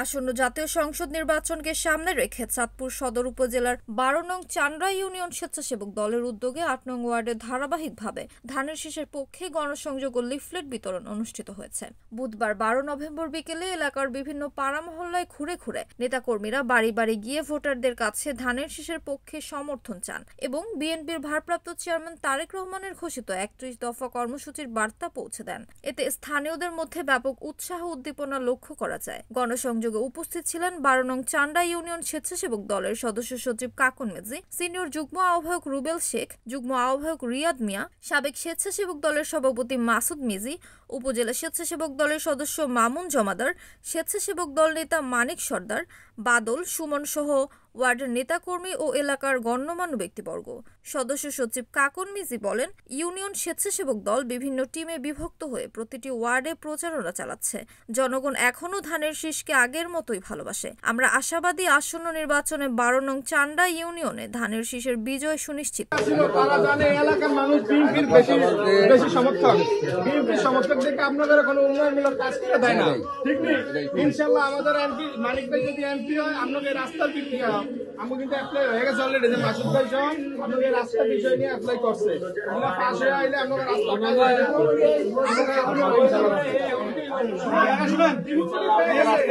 আসন্ন জাতীয় সংসদ নির্বাচনকে সামনে রেখে চাঁদপুর সদর উপজেলার ১২ নং চান্ডা ইউনিয়ন স্বেচ্ছাসেবক দলের উদ্যোগে ৮ নং ওয়ার্ডে ধারাবাহিকভাবে ধানের শীষের পক্ষে গণসংযোগ ও লিফলেট বিতরণ অনুষ্ঠিত হয়েছে। বুধবার ১২ নভেম্বর বিকেলে এলাকার বিভিন্ন পাড়া মহল্লায় ঘুরে ঘুরে নেতাকর্মীরা বাড়ি বাড়ি গিয়ে ভোটারদের কাছে ধানের শীষের পক্ষে সমর্থন চান এবং বিএনপির ভারপ্রাপ্ত চেয়ারম্যান তারেক রহমানের ঘোষিত ৩১ দফা কর্মসূচির বার্তা পৌঁছে দেন। এতে স্থানীয়দের মধ্যে ব্যাপক উৎসাহ উদ্দীপনা লক্ষ্য করা যায়। গণসংযোগে উপস্থিত ছিলেন ১২ নং চান্ডা ইউনিয়ন স্বেচ্ছাসেবক দলের সদস্য সচিব কাকন মেজি, সিনিয়র যুগ্ম আহ্বায়ক রুবেল শেখ, যুগ্ম আহ্বায়ক রিয়াদ মিয়া, সাবেক স্বেচ্ছাসেবক দলের সভাপতি মাসুদ মিজি, উপজেলা স্বেচ্ছাসেবক দলের সদস্য মামুন জমাদার, স্বেচ্ছাসেবক দল নেতা মানিক সর্দার, বাদল সুমন সহ ওয়ার্ডের নেতাকর্মী ও এলাকার গণ্যমান্য ব্যক্তিবর্গ। সদস্য সচিব কাকন মিজি বলেন, ইউনিয়ন স্বেচ্ছাসেবক দল বিভিন্ন টিমে বিভক্ত হয়ে প্রতিটি ওয়ার্ডে প্রচারণা চালাচ্ছে। জনগণ এখনও ধানের শীষকে আগের মতোই ভালোবাসে। আমরা আশাবাদী আসন্ন নির্বাচনে ১২ নং চান্ডা ইউনিয়নে ধানের শীষের বিজয় সুনিশ্চিত। তারা জানে এলাকার মানুষ বিএনপির বেশি সমর্থক, বিএনপির সমর্থক দেখে আপনাদের কোনো উন্নয়নমূলক কাজ করে দেয় না, ঠিক নেই। ইনশাল্লাহ আমাদের এমপি মানিক ভাই যদি এমপি হয় আপনাদের রাস্তার দিক দিয়ে আমি কিন্তু অ্যাপ্লাই হয়ে গেছে অলরেডি, যে মাসুদ ভাই সহ আপনাদের রাস্তার বিষয় নিয়ে অ্যাপ্লাই করছে। আমরা পাশে আইলে আপনাদের রাস্তা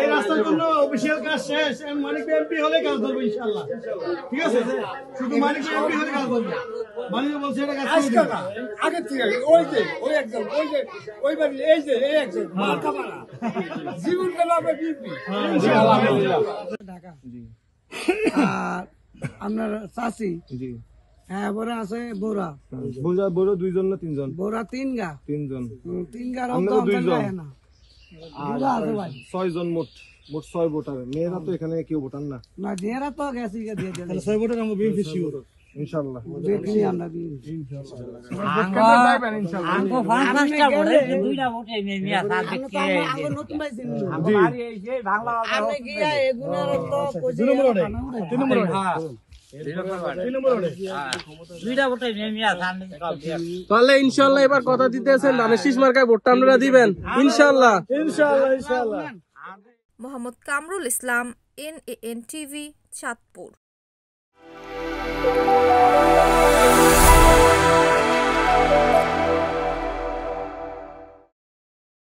এই রাস্তার জন্য অফিসিয়াল কাজ শেষ, মানিক ভাই এমপি হলে কাজ ধরবো ইনশাল্লাহ, ঠিক আছে। শুধু মানিক ভাই এমপি হলে কাজ ধরবো, মানিক বলছে এটা কাজ আগে থেকে ওই যে ওই একজন ওই যে ওই বাড়ি এই যে এই একজন জীবন গেল আমরা বিএনপি ইনশাআল্লাহ। ঢাকা আর আপনার চাচি হ্যাঁ বড় আছে বোরা বড় দুইজন না তিনজন? বোরা তিনজন আমরা দুইজন না আর ৬ জন মোট ৬ ভোটার। মেয়েরা তো এখানে কেউ ভোটার না, না মেয়েরা তো গেছি দিয়ে দিল ৬ ভোটার আমরা বিএনপি শিওর ইনশাআল্লাহ। দেখি আমরা নতুন ভাই তাহলে ইনশাল্লাহ এবার কথা দিতেছেন ধানের শীষ মার্কায় ভোটটা আপনারা দিবেন ইনশাল্লাহ। Mohammad Kamrul Islam, NAN TV, Chandpur.